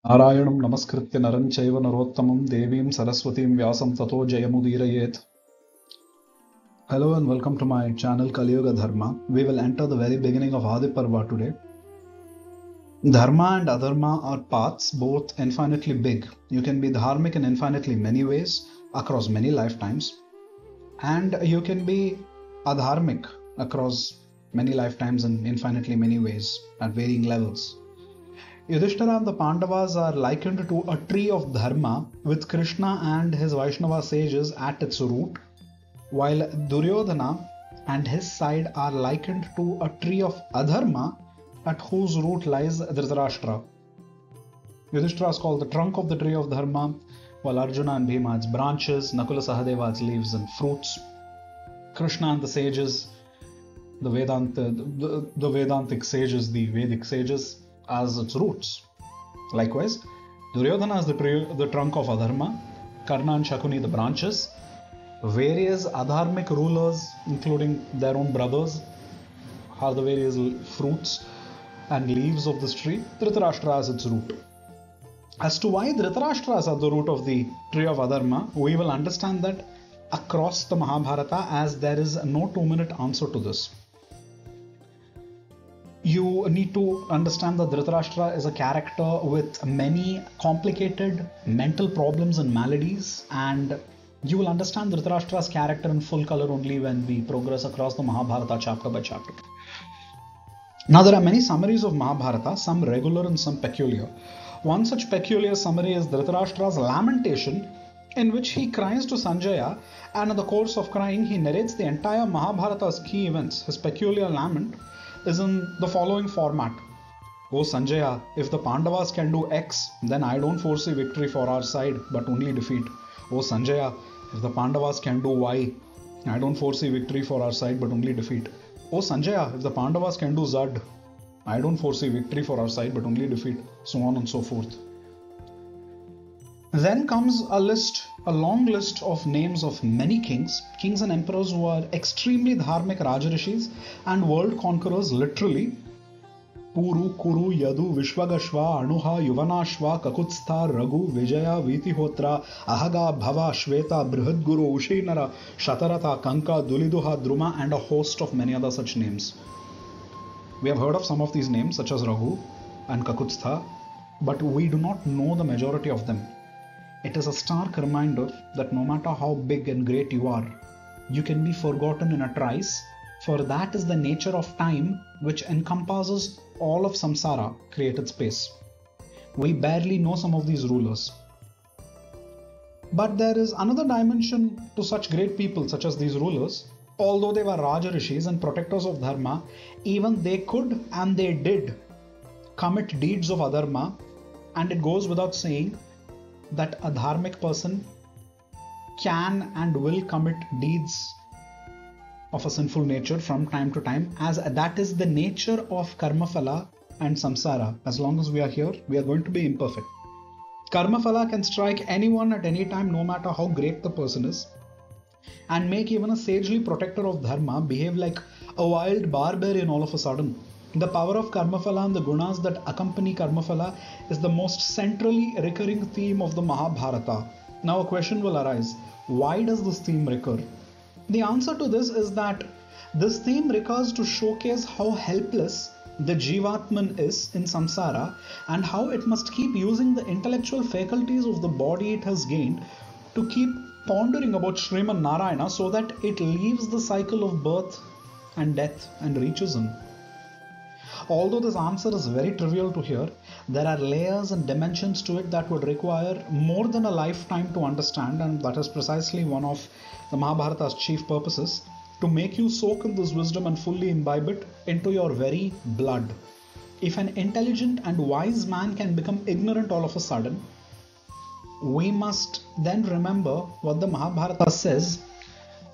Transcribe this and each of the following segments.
नारायणं नमस्कृत्य नरं चैव नरोत्तमं देवीं सरस्वतीं व्यासं ततो जयमुदीरयेत्. Hello and welcome to my channel Kaliyuga Dharma. We will enter the very beginning of Adiparva today. Dharma and adharma are paths, both infinitely big. You can be dharmic in infinitely many ways across many lifetimes, and you can be adharmic across many lifetimes in infinitely many ways at varying levels. Yudhishthira and the Pandavas are likened to a tree of dharma with Krishna and his Vaishnava sages at its root, while Duryodhana and his side are likened to a tree of adharma at whose root lies Dhritarashtra. Yudhishthira is called the trunk of the tree of dharma, while Arjuna and Bhima its branches, Nakula Sahadeva its leaves and fruits, Krishna and the sages, the Vedantic sages, the Vedic sages, as its roots. Likewise, Duryodhana is the trunk of adharma, Karna and Shakuni the branches, various adharmic rulers, including their own brothers, are the various fruits and leaves of this tree. Dhritarashtra as its root. As to why Dhritarashtra is at the root of the tree of adharma, we will understand that across the Mahabharata, as there is no 2-minute answer to this. You need to understand that Dhritarashtra is a character with many complicated mental problems and maladies, and you will understand Dhritarashtra's character in full color only when we progress across the Mahabharata chapter by chapter. Now, there are many summaries of Mahabharata, some regular and some peculiar. One such peculiar summary is Dhritarashtra's lamentation, in which he cries to Sanjaya, and in the course of crying, he narrates the entire Mahabharata's key events. His peculiar lament is in the following format. O Sanjaya, if the Pandavas can do X, then I don't foresee victory for our side, but only defeat. O Sanjaya, if the Pandavas can do Y, I don't foresee victory for our side, but only defeat. O Sanjaya, if the Pandavas can do Z, I don't foresee victory for our side, but only defeat. So on and so forth. Then comes a long list of names of many kings and emperors who are extremely dharmic Rajarishis and world conquerors literally. Puru, Kuru, Yadu, Vishwagashva, Anuha, Yuvanashva, Kakutstha, Raghu, Vijaya, Vitihotra, Ahaga, Bhava, Shweta, Brihadguru, Ushinara, Shatarata, Kanka, Duliduha, Druma, and a host of many other such names. We have heard of some of these names such as Raghu and Kakutstha, but we do not know the majority of them. It is a stark reminder that no matter how big and great you are, you can be forgotten in a trice, for that is the nature of time which encompasses all of samsara, created space. We barely know some of these rulers. But there is another dimension to such great people such as these rulers. Although they were Rajarishis and protectors of dharma, even they could and they did commit deeds of adharma, and it goes without saying that a dharmic person can and will commit deeds of a sinful nature from time to time, as that is the nature of karmaphala and samsara. As long as we are here, we are going to be imperfect. Karmaphala can strike anyone at any time, no matter how great the person is, and make even a sagely protector of dharma behave like a wild barbarian all of a sudden. The power of karmaphala and the gunas that accompany karmaphala is the most centrally recurring theme of the Mahabharata. Now a question will arise, why does this theme recur? The answer to this is that this theme recurs to showcase how helpless the Jivatman is in samsara and how it must keep using the intellectual faculties of the body it has gained to keep pondering about Sriman Narayana so that it leaves the cycle of birth and death and reaches him. Although this answer is very trivial to hear, there are layers and dimensions to it that would require more than a lifetime to understand, and that is precisely one of the Mahabharata's chief purposes, to make you soak in this wisdom and fully imbibe it into your very blood. If an intelligent and wise man can become ignorant all of a sudden, we must then remember what the Mahabharata says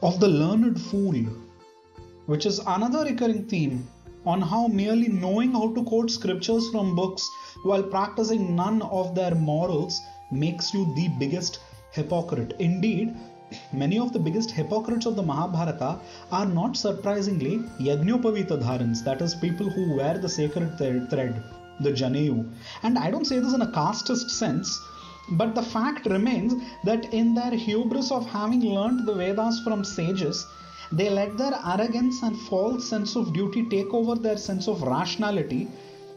of the learned fool, which is another recurring theme on how merely knowing how to quote scriptures from books while practicing none of their morals makes you the biggest hypocrite. Indeed, many of the biggest hypocrites of the Mahabharata are not surprisingly Yagnopavita dharans, that is, people who wear the sacred thread. the Janeyu. And I don't say this in a casteist sense, but the fact remains that in their hubris of having learnt the Vedas from sages, they let their arrogance and false sense of duty take over their sense of rationality,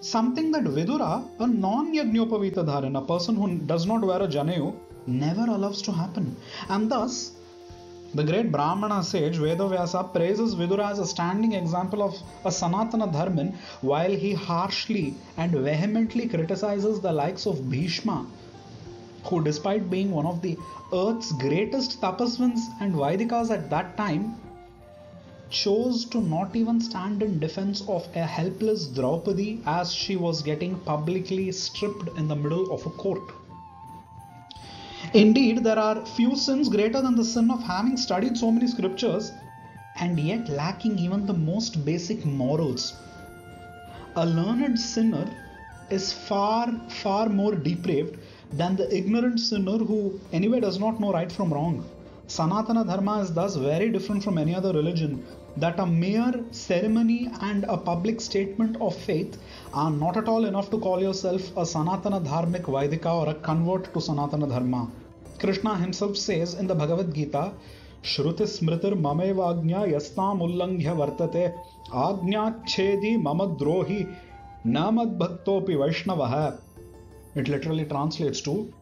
something that Vidura, a non-Yajñopavita Dharan, a person who does not wear a Janeyu, never allows to happen. And thus, the great Brahmana sage Vedavyasa praises Vidura as a standing example of a Sanatana Dharman, while he harshly and vehemently criticizes the likes of Bhishma, who, despite being one of the earth's greatest tapasvins and Vaidikas at that time, chose to not even stand in defense of a helpless Draupadi as she was getting publicly stripped in the middle of a court. Indeed, there are few sins greater than the sin of having studied so many scriptures and yet lacking even the most basic morals. A learned sinner is far, far more depraved than the ignorant sinner who anyway does not know right from wrong. Sanatana Dharma is thus very different from any other religion, that a mere ceremony and a public statement of faith are not at all enough to call yourself a Sanatana Dharmik Vaidika or a convert to Sanatana Dharma. Krishna himself says in the Bhagavad Gita, Shruti Smritir Mamevagnya Yastam Ullanghya Vartate Agnya Chedi Mamadrohi Namad Bhaktopi Vaishnavaha. It literally translates to,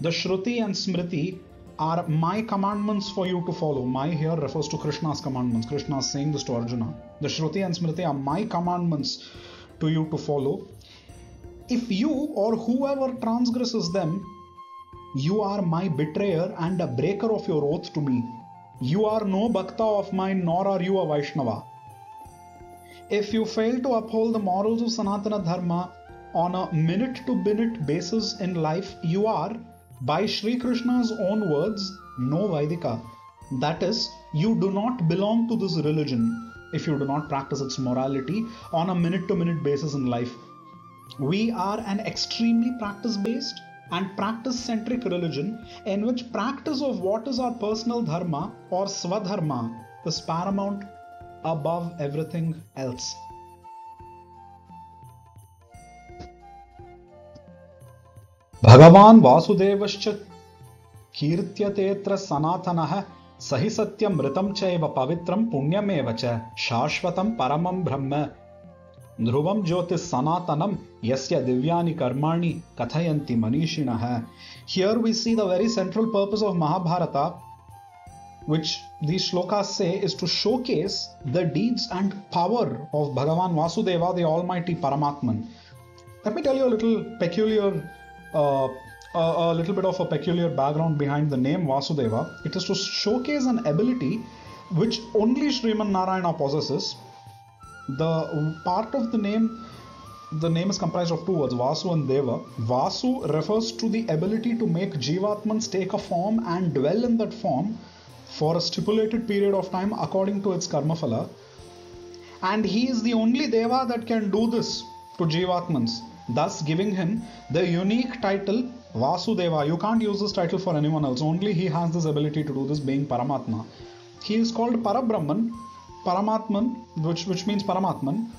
the Shruti and Smriti are my commandments for you to follow. My here refers to Krishna's commandments. Krishna is saying this to Arjuna. The Shruti and Smriti are my commandments to you to follow. If you or whoever transgresses them, you are my betrayer and a breaker of your oath to me. You are no Bhakta of mine, nor are you a Vaishnava. If you fail to uphold the morals of Sanatana Dharma on a minute-to-minute basis in life, you are, by Sri Krishna's own words, no Vaidika. That is, you do not belong to this religion if you do not practice its morality on a minute-to-minute basis in life. We are an extremely practice-based and practice-centric religion in which practice of what is our personal dharma or swadharma is paramount above everything else. Bhagavan Vasudevascha Kirtyatetra Sanatanaha Sahi Satyam Ritam Chaiva Pavitram Punyameva Cha Shashvatam Paramam Brahma Dhruvam Jyotis Sanatanam Yasya Divyani Karmani Kathayanti Manishinaha. Here we see the very central purpose of Mahabharata, which these shlokas say is to showcase the deeds and power of Bhagavan Vasudeva, the Almighty Paramatman. Let me tell you a little bit of a peculiar background behind the name Vasudeva. It is to showcase an ability which only Sriman Narayana possesses. The part of the name is comprised of two words, Vasu and Deva. Vasu refers to the ability to make Jivatmans take a form and dwell in that form for a stipulated period of time according to its karma phala. And he is the only Deva that can do this to Jivatmans, thus giving him the unique title Vasudeva. You can't use this title for anyone else. Only he has this ability to do this, being Paramatma. He is called Parabrahman, Paramatman, which means Paramatman,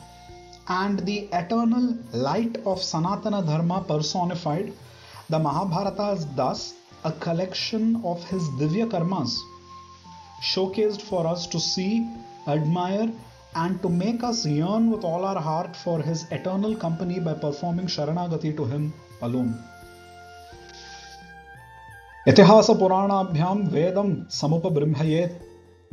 and the eternal light of Sanatana Dharma personified. The Mahabharata is thus a collection of his Divya Karmas, showcased for us to see, admire, and to make us yearn with all our heart for his eternal company by performing Sharanagati to him alone. Itihasa Puranabhyam Vedam Samupabrimhayet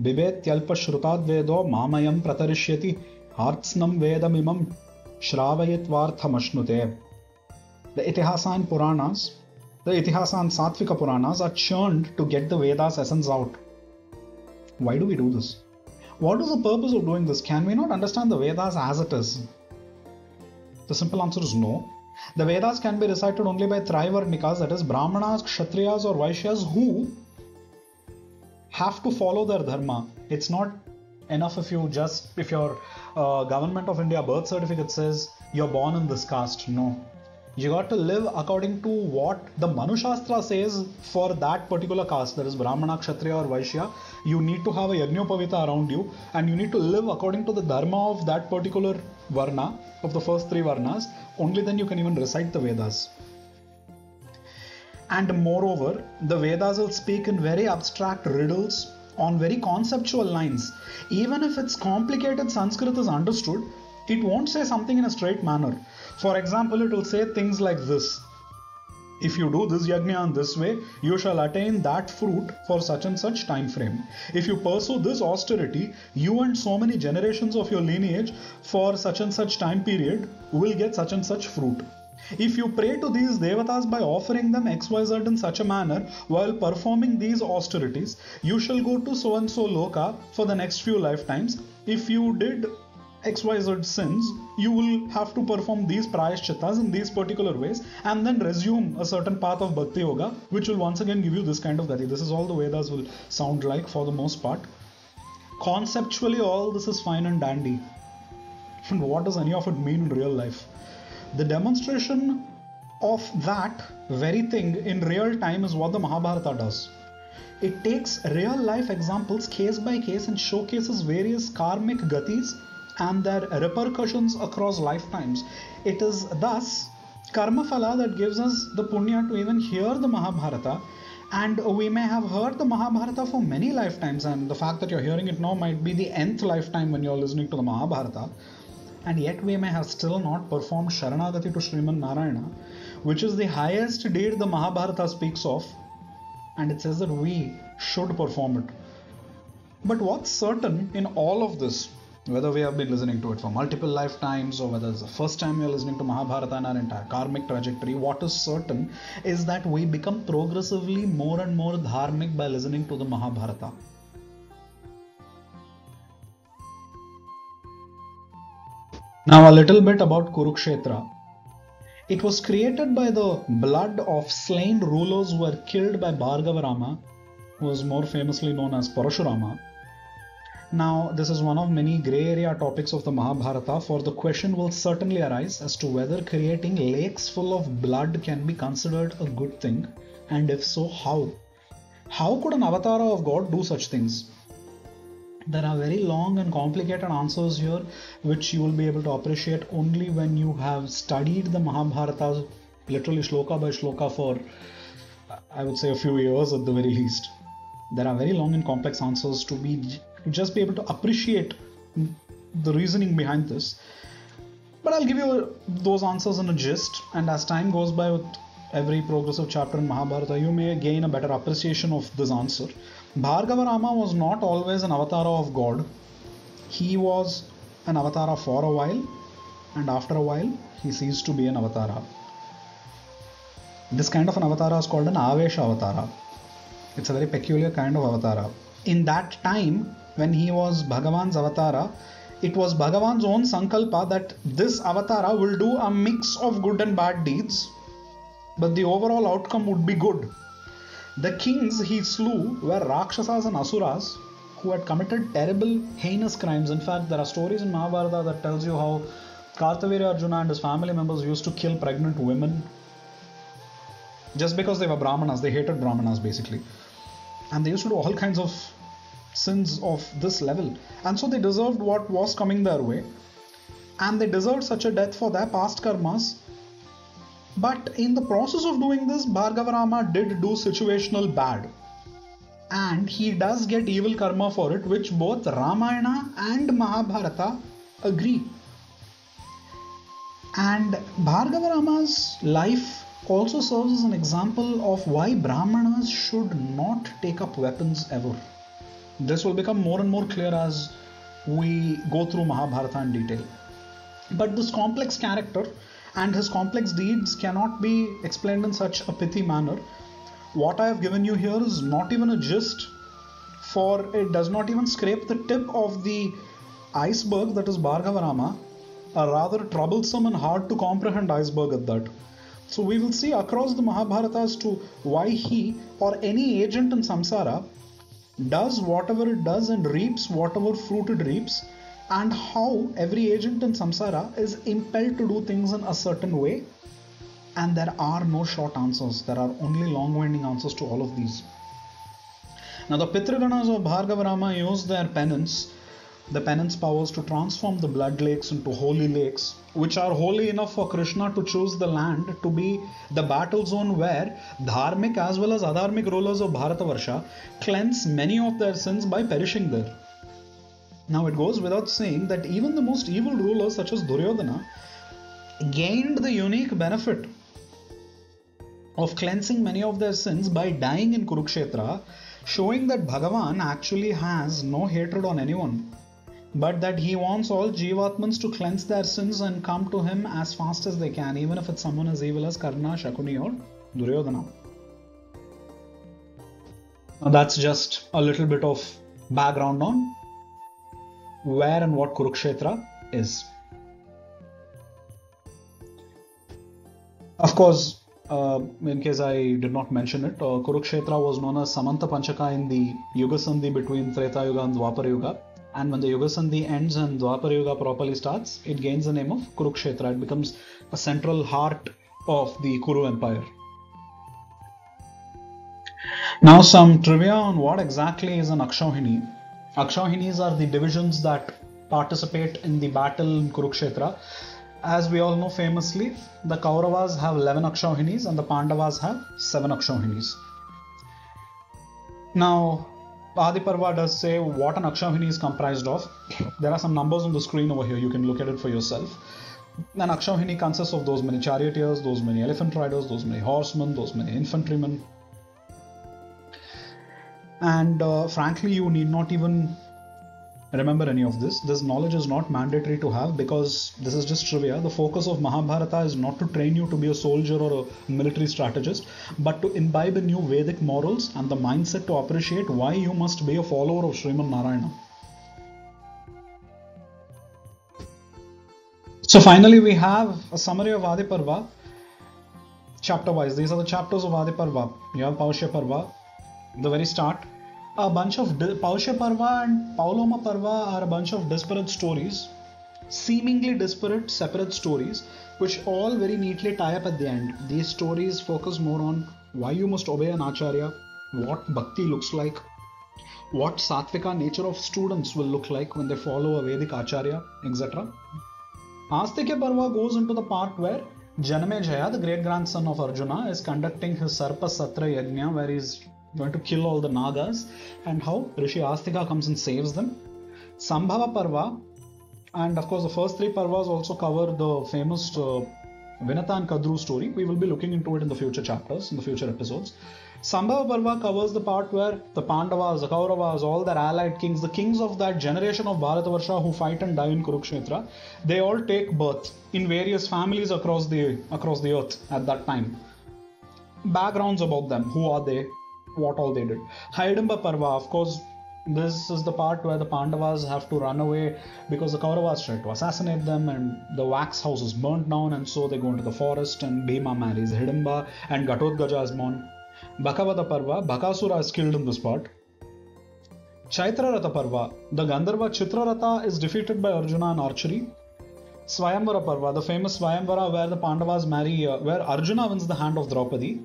Bivet Yalpa Shrutad Vedo Mamayam Pratarishyati Hartsnam Vedamimam Shravayitvarthamashnute. The Itihasa and Puranas, the Itihasa and Satvika Puranas are churned to get the Veda's essence out. Why do we do this? What is the purpose of doing this? Can we not understand the Vedas as it is? The simple answer is no. The Vedas can be recited only by Trivarnikas, that is Brahmanas, Kshatriyas or Vaishyas, who have to follow their dharma. It's not enough if your Government of India birth certificate says you're born in this caste. No. You got to live according to what the Manu Shastra says for that particular caste, that is Brahmana, Kshatriya or Vaishya. You need to have a Yajñopavita around you and you need to live according to the dharma of that particular varna, of the first three varnas, only then you can even recite the Vedas. And moreover, the Vedas will speak in very abstract riddles on very conceptual lines. Even if it's complicated Sanskrit is understood, it won't say something in a straight manner. For example, it will say things like this: if you do this yajna in this way, you shall attain that fruit for such and such time frame. If you pursue this austerity, you and so many generations of your lineage for such and such time period will get such and such fruit. If you pray to these devatas by offering them XYZ in such a manner while performing these austerities, you shall go to so and so loka for the next few lifetimes. If you did XYZ sins, you will have to perform these prayashchitas in these particular ways and then resume a certain path of Bhakti Yoga, which will once again give you this kind of gati. This is all the Vedas will sound like for the most part. Conceptually, all this is fine and dandy. And what does any of it mean in real life? The demonstration of that very thing in real time is what the Mahabharata does. It takes real life examples case by case and showcases various karmic gatis and their repercussions across lifetimes. It is thus karma phala that gives us the punya to even hear the Mahabharata, and we may have heard the Mahabharata for many lifetimes, and the fact that you're hearing it now might be the nth lifetime when you're listening to the Mahabharata, and yet we may have still not performed Sharanagati to Sriman Narayana, which is the highest deed the Mahabharata speaks of, and it says that we should perform it. But what's certain in all of this, whether we have been listening to it for multiple lifetimes or whether it's the first time we are listening to Mahabharata in our entire karmic trajectory, what is certain is that we become progressively more and more dharmic by listening to the Mahabharata. Now a little bit about Kurukshetra. It was created by the blood of slain rulers who were killed by Bhargava Rama, who was more famously known as Parashurama. Now, this is one of many grey area topics of the Mahabharata, for the question will certainly arise as to whether creating lakes full of blood can be considered a good thing, and if so, how? How could an avatar of God do such things? There are very long and complicated answers here, which you will be able to appreciate only when you have studied the Mahabharata literally shloka by shloka for, I would say, a few years at the very least. There are very long and complex answers to just be able to appreciate the reasoning behind this. But I'll give you those answers in a gist, and as time goes by with every progressive chapter in Mahabharata, you may gain a better appreciation of this answer. Bhargava Rama was not always an avatar of God. He was an avatar for a while, and after a while, he ceased to be an avatar. This kind of an avatar is called an Avesha avatar. It's a very peculiar kind of avatar. In that time, when he was Bhagavan's avatar, it was Bhagavan's own sankalpa that this avatar will do a mix of good and bad deeds, but the overall outcome would be good. The kings he slew were Rakshasas and Asuras who had committed terrible, heinous crimes. In fact, there are stories in Mahabharata that tells you how Kartavirya Arjuna and his family members used to kill pregnant women just because they were Brahmanas. They hated Brahmanas basically. And they used to do all kinds of sins of this level. And so they deserved what was coming their way. And they deserved such a death for their past karmas. But in the process of doing this, Bhargava Rama did do situational bad. And he does get evil karma for it, which both Ramayana and Mahabharata agree. And Bhargava Rama's life also serves as an example of why Brahmanas should not take up weapons ever. This will become more and more clear as we go through Mahabharata in detail. But this complex character and his complex deeds cannot be explained in such a pithy manner. What I have given you here is not even a gist, for it does not even scrape the tip of the iceberg that is Bhargava Rama, a rather troublesome and hard to comprehend iceberg at that. So we will see across the Mahabharata as to why he or any agent in samsara does whatever it does and reaps whatever fruit it reaps, and how every agent in samsara is impelled to do things in a certain way. And there are no short answers, there are only long-winding answers to all of these. Now the Pitraganas of Bhargava Rama use their penance the penance powers to transform the blood lakes into holy lakes, which are holy enough for Krishna to choose the land to be the battle zone where dharmic as well as adharmic rulers of Bharatavarsha cleanse many of their sins by perishing there. Now it goes without saying that even the most evil rulers such as Duryodhana gained the unique benefit of cleansing many of their sins by dying in Kurukshetra, showing that Bhagavan actually has no hatred on anyone, but that he wants all Jivatmans to cleanse their sins and come to him as fast as they can, even if it's someone as evil as Karna, Shakuni or Duryodhana. Now that's just a little bit of background on where and what Kurukshetra is. Of course, in case I did not mention it, Kurukshetra was known as Samanta Panchaka in the Yuga Sandhi between Treta Yuga and Dwapara Yuga. And when the Yuga Sandhi ends and Dwapara Yuga properly starts, it gains the name of Kurukshetra. It becomes a central heart of the Kuru Empire. Now some trivia on what exactly is an Akshauhini. Akshauhinis are the divisions that participate in the battle in Kurukshetra. As we all know famously, the Kauravas have 11 Akshauhinis and the Pandavas have 7 Akshauhinis. Now, Adiparva does say what an Akshauhini is comprised of. There are some numbers on the screen over here, you can look at it for yourself. An Akshauhini consists of those many charioteers, those many elephant riders, those many horsemen, those many infantrymen. And frankly, you need not even remember any of this. This knowledge is not mandatory to have because this is just trivia. The focus of Mahabharata is not to train you to be a soldier or a military strategist, but to imbibe in you Vedic morals and the mindset to appreciate why you must be a follower of Sriman Narayana. So finally we have a summary of Adiparva chapter wise. These are the chapters of Adiparva. You have Paushya Parva, the very start. A bunch of Paushya Parva and Pauloma Parva are a bunch of disparate stories, seemingly disparate, separate stories, which all very neatly tie up at the end. These stories focus more on why you must obey an acharya, what bhakti looks like, what sattvika nature of students will look like when they follow a Vedic acharya, etc. Astikya Parva goes into the part where Janamejaya, the great grandson of Arjuna, is conducting his Sarpa Satra Yajna, where he is going to kill all the Nagas, and how Rishi Astika comes and saves them. Sambhava Parva, and of course the first 3 Parvas also cover the famous Vinata and Kadru story. We will be looking into it in the future chapters, in the future episodes. Sambhava Parva covers the part where the Pandavas, the Kauravas, all their allied kings, the kings of that generation of Bharatavarsha who fight and die in Kurukshetra, they all take birth in various families across the earth at that time. Backgrounds about them, who are they, what all they did. Haidamba Parva, of course, this is the part where the Pandavas have to run away because the Kauravas try to assassinate them and the wax house is burnt down, and so they go into the forest and Bhima marries Hidamba and Ghatotkacha is born. Bhakavata Parva, Bhakasura is killed in this part. Chaitraratha Parva, the Gandharva Chitraratha is defeated by Arjuna in archery. Swayamvara Parva, the famous Swayamvara where the Pandavas marry, where Arjuna wins the hand of Draupadi.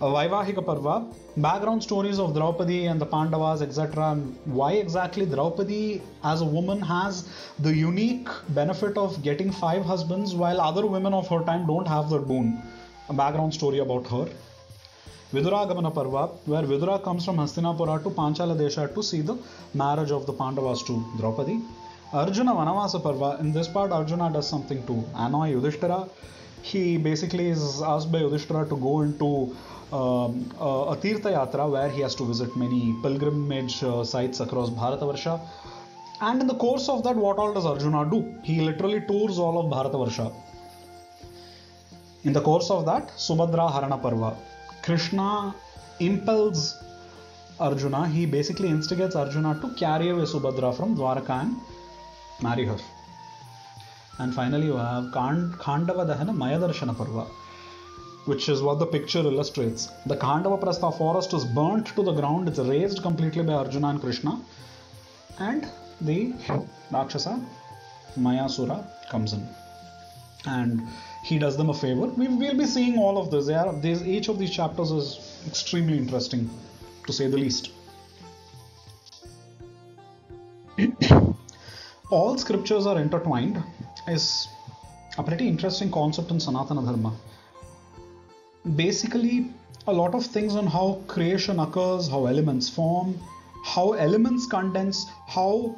Vaivahika Parva, background stories of Draupadi and the Pandavas, etc. and why exactly Draupadi as a woman has the unique benefit of getting 5 husbands while other women of her time don't have that boon. A background story about her. Viduragamana Parva, where Vidura comes from Hastinapura to Panchala Desha to see the marriage of the Pandavas to Draupadi. Arjuna Vanavasa Parva, in this part Arjuna does something to annoy Yudhishthira. He basically is asked by Yudhishthira to go into a Tirtha Yatra where he has to visit many pilgrimage sites across Bharatavarsha. And in the course of that, what all does Arjuna do? He literally tours all of Bharatavarsha. In the course of that, Subhadra Harana Parva, Krishna impels Arjuna, he basically instigates Arjuna to carry away Subhadra from Dwaraka and marry her. And finally you have Khandava Dahana Mayadarshana Parva, which is what the picture illustrates. The Khandava Prastha forest is burnt to the ground, it's razed completely by Arjuna and Krishna, and the Rakshasa Mayasura comes in and he does them a favor. We will be seeing all of this. Each of these chapters is extremely interesting, to say the least. all scriptures are intertwined is a pretty interesting concept in Sanatana Dharma. Basically, a lot of things on how creation occurs, how elements form, how elements condense, how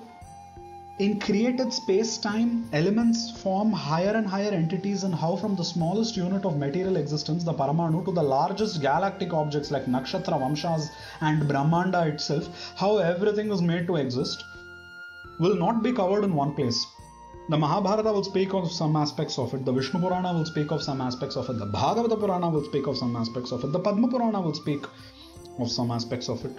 in created space-time elements form higher and higher entities, and how from the smallest unit of material existence, the Paramanu, to the largest galactic objects like Nakshatra, Vamshas and Brahmanda itself, how everything is made to exist, will not be covered in one place. The Mahabharata will speak of some aspects of it, the Vishnu Purana will speak of some aspects of it, the Bhagavata Purana will speak of some aspects of it, the Padma Purana will speak of some aspects of it.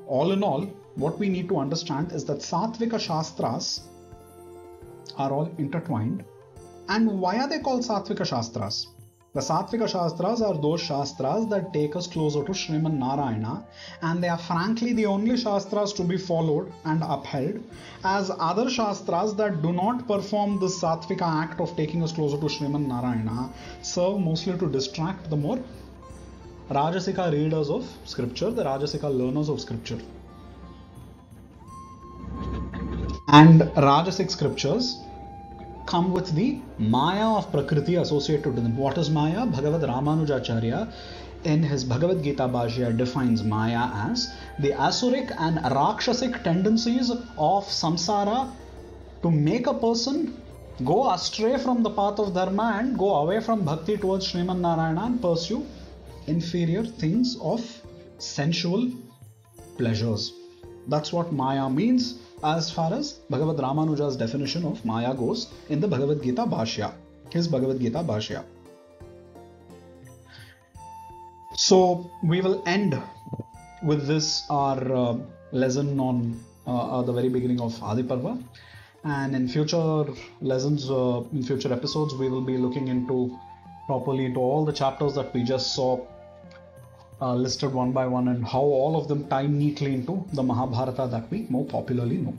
All in all, what we need to understand is that Satvika Shastras are all intertwined. And why are they called Satvika Shastras? The Satvika Shastras are those Shastras that take us closer to Sriman Narayana, and they are frankly the only Shastras to be followed and upheld, as other Shastras that do not perform this Satvika act of taking us closer to Sriman Narayana serve mostly to distract the more Rajasika readers of scripture, the Rajasika learners of scripture. And Rajasic scriptures come with the Maya of Prakriti associated to them. What is Maya? Bhagavad Ramanujacharya in his Bhagavad Gita Bhashya defines Maya as the asuric and rakshasic tendencies of samsara to make a person go astray from the path of dharma and go away from bhakti towards Sriman Narayana and pursue inferior things of sensual pleasures. That's what Maya means as far as Bhagavad Ramanuja's definition of Maya goes in the Bhagavad Gita Bhashya, his Bhagavad Gita Bhashya. So we will end with this our lesson on the very beginning of Adiparva, and in future lessons, in future episodes, we will be looking into properly into all the chapters that we just saw listed one by one, and how all of them tie neatly into the Mahabharata that we more popularly know.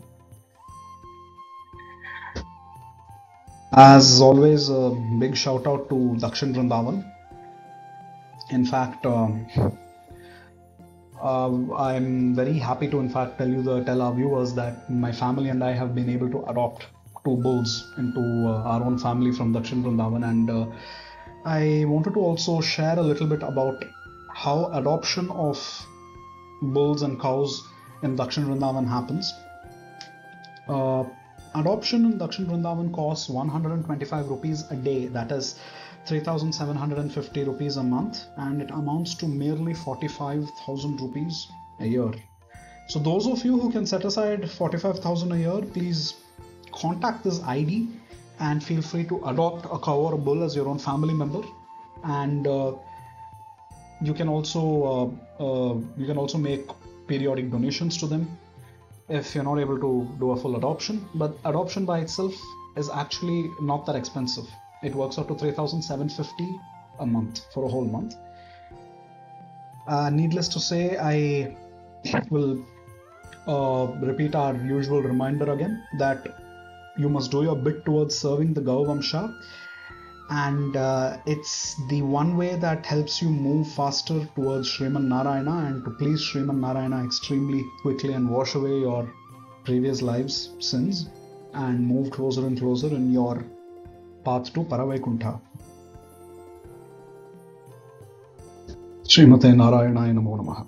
As always, a big shout out to Dakshin Vrindavan. In fact, I'm very happy to tell our viewers that my family and I have been able to adopt 2 bulls into our own family from Dakshin Vrindavan, and I wanted to also share a little bit about how adoption of bulls and cows in Dakshin Vrindavan happens. Adoption in Dakshin Vrindavan costs 125 rupees a day, that is 3,750 rupees a month, and it amounts to merely 45,000 rupees a year. So those of you who can set aside 45,000 a year, please contact this ID and feel free to adopt a cow or a bull as your own family member. And you can also make periodic donations to them if you're not able to do a full adoption. But adoption by itself is actually not that expensive. It works out to 3,750 a month for a whole month. Needless to say, I will repeat our usual reminder again that you must do your bit towards serving the Gau Vamsha, and it's the one way that helps you move faster towards Sriman Narayana and to please Sriman Narayana extremely quickly and wash away your previous lives' sins and move closer and closer in your path to Paravaikuntha. Srimate Narayanaaya Namo Namaha.